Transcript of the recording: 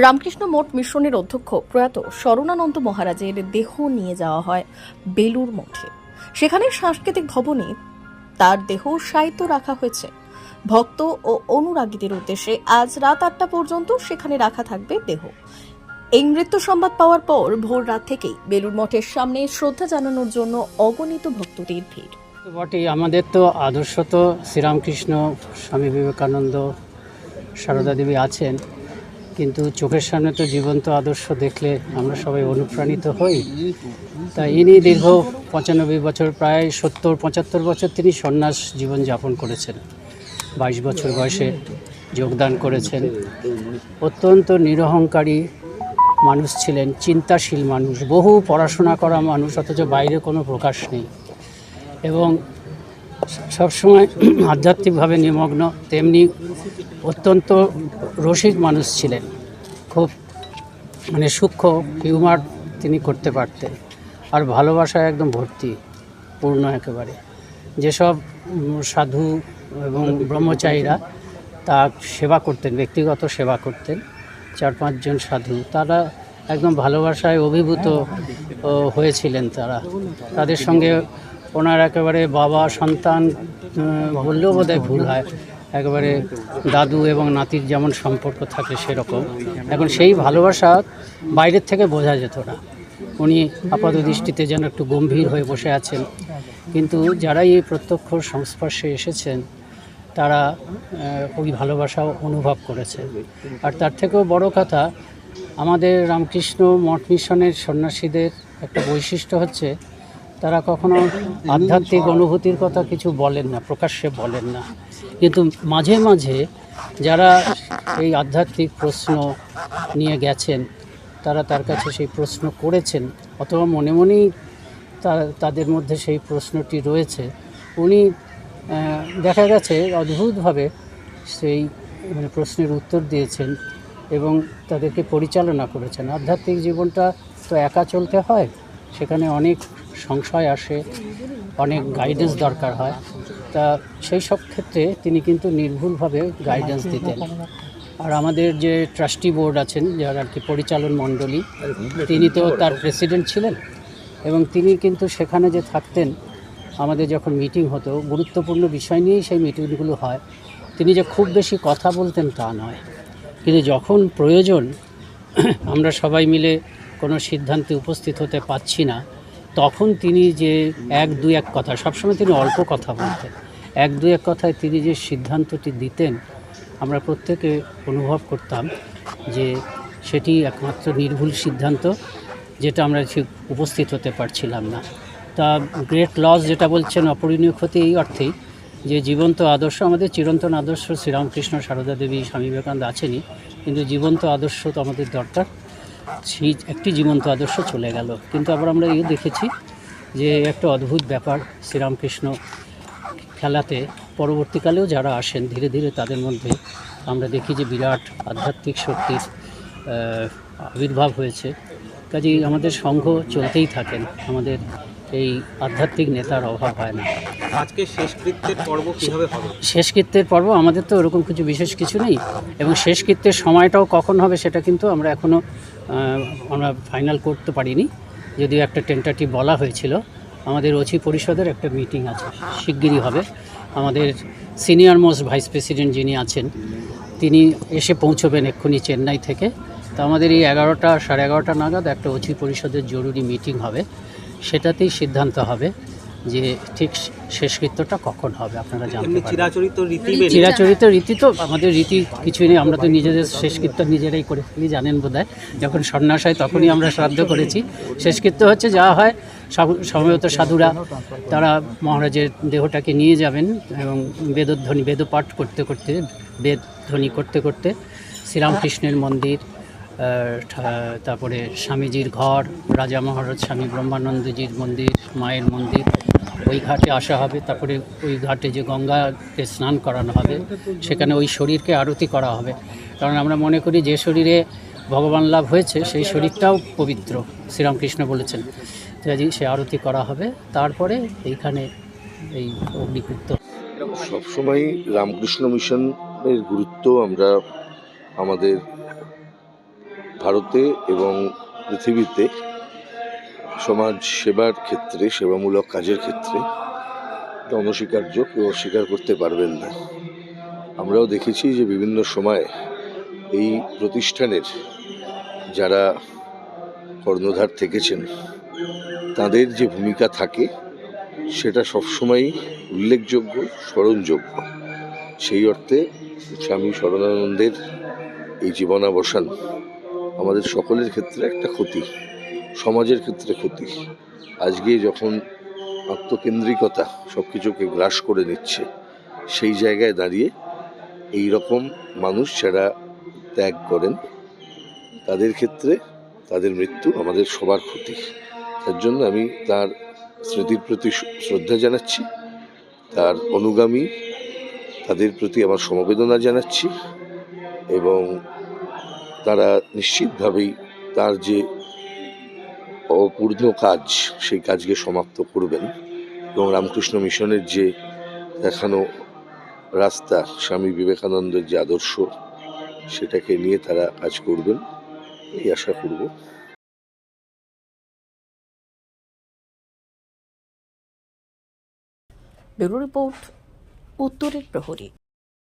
রামকৃষ্ণ মঠ মিশনের অধ্যক্ষ প্রয়াত শরণানন্দ মহারাজের দেহ নিয়ে যাওয়া হয় বেলুর মঠে। সেখানে সাংস্কৃতিক ভবনে তার দেহ শায়িত রাখা হয়েছে। ভক্ত ও অনুরাগীদের উদ্দেশ্যে আজ রাত 8টা পর্যন্ত সেখানে রাখা থাকবে দেহ। এই মৃত্যু সংবাদ পাওয়ার পর ভোর রাত থেকেই বেলুর মঠের সামনে শ্রদ্ধা জানানোর জন্য অগণিত ভক্তদের ভিড়। বটেই, আমাদের তো আদর্শ তো শ্রীরামকৃষ্ণ, স্বামী বিবেকানন্দ, সারদা দেবী আছেন, কিন্তু চোখের সামনে তো জীবন্ত আদর্শ দেখলে আমরা সবাই অনুপ্রাণিত হই। তাই ইনি দীর্ঘ 95 বছর, প্রায় 70-75 বছর তিনি সন্ন্যাস জীবন যাপন করেছেন। 22 বছর বয়সে যোগদান করেছেন। অত্যন্ত নিরহংকারী মানুষ ছিলেন, চিন্তাশীল মানুষ, বহু পড়াশোনা করা মানুষ, অথচ বাইরে কোনো প্রকাশ নেই এবং সবসময় আধ্যাত্মিকভাবে নিমগ্ন। তেমনি অত্যন্ত রসিক মানুষ ছিলেন, খুব সূক্ষ্ম হিউমার তিনি করতে পারতেন, আর ভালোবাসায় একদম ভর্তি, পূর্ণ একেবারে। যেসব সাধু এবং ব্রহ্মচারীরা তা সেবা করতেন, ব্যক্তিগত সেবা করতেন, 4-5 জন সাধু, তারা একদম ভালোবাসায় অভিভূত হয়েছিলেন। তাদের সঙ্গে ওনার একেবারে বাবা সন্তান বললেও বোধহয় ভুল হয়, একেবারে দাদু এবং নাতির যেমন সম্পর্ক থাকে সেরকম। এখন সেই ভালোবাসা বাইরের থেকে বোঝা যেত না। উনি আপাত দৃষ্টিতে যেন একটু গম্ভীর হয়ে বসে আছেন, কিন্তু যারাই এই প্রত্যক্ষ সংস্পর্শে এসেছেন তারা ওই ভালোবাসা অনুভব করেছেন। আর তার থেকেও বড় কথা, আমাদের রামকৃষ্ণ মঠ মিশনের সন্ন্যাসীদের একটা বৈশিষ্ট্য হচ্ছে তারা কখনো আধ্যাত্মিক অনুভূতির কথা কিছু বলেন না, প্রকাশ্যে বলেন না, কিন্তু মাঝে মাঝে যারা এই আধ্যাত্মিক প্রশ্ন নিয়ে গেছেন তারা তার কাছে সেই প্রশ্ন করেছেন, অথবা মনে মনেই তাদের মধ্যে সেই প্রশ্নটি রয়েছে। উনি দেখা গেছে অদ্ভুতভাবে সেই প্রশ্নের উত্তর দিয়েছেন এবং তাদেরকে পরিচালনা করেছেন। আধ্যাত্মিক জীবনটা তো একা চলতে হয়, সেখানে অনেক সংশয় আসে, অনেক গাইডেন্স দরকার হয়। তা সেই সব ক্ষেত্রে তিনি কিন্তু নির্ভুলভাবে গাইডেন্স দিতেন। আর আমাদের যে ট্রাস্টি বোর্ড আছেন, যারা আর কি পরিচালন মণ্ডলী, তিনি তো তার প্রেসিডেন্ট ছিলেন এবং তিনি কিন্তু সেখানে যে থাকতেন, আমাদের যখন মিটিং হতো, গুরুত্বপূর্ণ বিষয় নিয়েই সেই মিটিংগুলো হয়। তিনি যে খুব বেশি কথা বলতেন তা নয়, কিন্তু যখন প্রয়োজন আমরা সবাই মিলে কোনো সিদ্ধান্তে উপস্থিত হতে পারছি না, তখন তিনি যে 1-2-1 কথা, সবসময় তিনি অল্প কথা বলতেন, 1-2-1 কথায় তিনি যে সিদ্ধান্তটি দিতেন, আমরা প্রত্যেকে অনুভব করতাম যে সেটি একমাত্র নির্ভুল সিদ্ধান্ত, যেটা আমরা ঠিক উপস্থিত হতে পারছিলাম না। তা গ্রেট লস যেটা বলছেন, অপরিণীয় ক্ষতি, এই অর্থেই যে জীবন্ত আদর্শ, আমাদের চিরন্তন আদর্শ শ্রীরামকৃষ্ণ, সারদা দেবী, স্বামী বিবেকানন্দ আছেনই, কিন্তু জীবন্ত আদর্শ তো আমাদের দরকার। সেই একটি জীবন্ত আদর্শ চলে গেল, কিন্তু আবার আমরা এই দেখেছি যে একটা অদ্ভুত ব্যাপার, শ্রীরামকৃষ্ণ খেলাতে পরবর্তীকালেও যারা আসেন ধীরে ধীরে তাদের মধ্যে আমরা দেখি যে বিরাট আধ্যাত্মিক শক্তির আবির্ভাব হয়েছে। কাজেই আমাদের সংঘ চলতেই থাকেন, আমাদের এই আধ্যাত্মিক নেতার অভাব হয় না। আজকে শেষকৃত্যের পর্ব কীভাবে হবে? শেষকৃত্যের পর্ব আমাদের তো ওরকম কিছু বিশেষ কিছু নেই, এবং শেষকৃত্যের সময়টাও কখন হবে সেটা কিন্তু আমরা এখনও ফাইনাল করতে পারিনি, যদিও একটা টেন্টাটিভ বলা হয়েছিল। আমাদের ওসি পরিষদের একটা মিটিং আছে, শিগগিরই হবে। আমাদের সিনিয়র মোস্ট ভাইস প্রেসিডেন্ট যিনি আছেন তিনি এসে পৌঁছবেন এক্ষুনি চেন্নাই থেকে। তো আমাদের এই 11টা, 11:30 নাগাদ একটা ওসি পরিষদের জরুরি মিটিং হবে, সেটাতেই সিদ্ধান্ত হবে যে ঠিক শেষকৃত্যটা কখন হবে। আপনারা জানতে পারবেন। চিরাচরিত রীতি তো আমাদের রীতি কিছুই নেই, আমরা তো নিজেদের শেষকৃত্য নিজেরাই করে ফেলি, জানেন বোধহয়। যখন সন্ন্যাস হয় তখনই আমরা শ্রাদ্ধ করেছি। শেষকৃত্য হচ্ছে যা হয়, সময়ত সাধুরা তারা মহারাজের দেহটাকে নিয়ে যাবেন এবং বেদপাঠ করতে করতে, বেদধ্বনি করতে করতে শ্রীরামকৃষ্ণের মন্দির, তারপরে স্বামীজির ঘর, রাজা মহারাজ স্বামী ব্রহ্মানন্দজির মন্দির, মায়ের মন্দির, ওই ঘাটে আসা হবে। তারপরে ওই ঘাটে যে গঙ্গাতে স্নান করানো হবে, সেখানে ওই শরীরকে আরতি করা হবে। কারণ আমরা মনে করি যে শরীরে ভগবান লাভ হয়েছে সেই শরীরটাও পবিত্র, শ্রীরামকৃষ্ণ বলেছেন। কাজেই সে আরতি করা হবে, তারপরে এইখানে এই অগ্নিকৃত্য। সবসময় রামকৃষ্ণ মিশনের গুরুত্ব আমরা আমাদের ভারতে এবং পৃথিবীতে সমাজ সেবার ক্ষেত্রে, সেবামূলক কাজের ক্ষেত্রে এটা অনস্বীকার্য, কেউ অস্বীকার করতে পারবেন না। আমরাও দেখেছি যে বিভিন্ন সময় এই প্রতিষ্ঠানের যারা কর্ণধার থেকেছেন তাদের যে ভূমিকা থাকে সেটা সবসময়ই উল্লেখযোগ্য, স্মরণযোগ্য। সেই অর্থে স্বামী স্মরণানন্দের এই জীবনাবসান আমাদের সকলের ক্ষেত্রে একটা ক্ষতি, সমাজের ক্ষেত্রে ক্ষতি। আজকে যখন আত্মকেন্দ্রিকতা সব কিছুকে গ্রাস করে নিচ্ছে, সেই জায়গায় দাঁড়িয়ে এই রকম মানুষ যারা ত্যাগ করেন তাদের ক্ষেত্রে তাদের মৃত্যু আমাদের সবার ক্ষতি। তার জন্য আমি তার স্মৃতির প্রতি শ্রদ্ধা জানাচ্ছি, তার অনুগামী তাদের প্রতি আমার সমবেদনা জানাচ্ছি, এবং তারা নিশ্চিতভাবেই তার যে অপূর্ণ কাজ সেই কাজকে সমাপ্ত করবেন এবং রামকৃষ্ণ মিশনের যে দেখানো রাস্তা, স্বামী বিবেকানন্দের যে আদর্শ, সেটাকে নিয়ে তারা কাজ করবেন এই আশা করব। ব্যুরো রিপোর্ট, উত্তরের প্রহরী।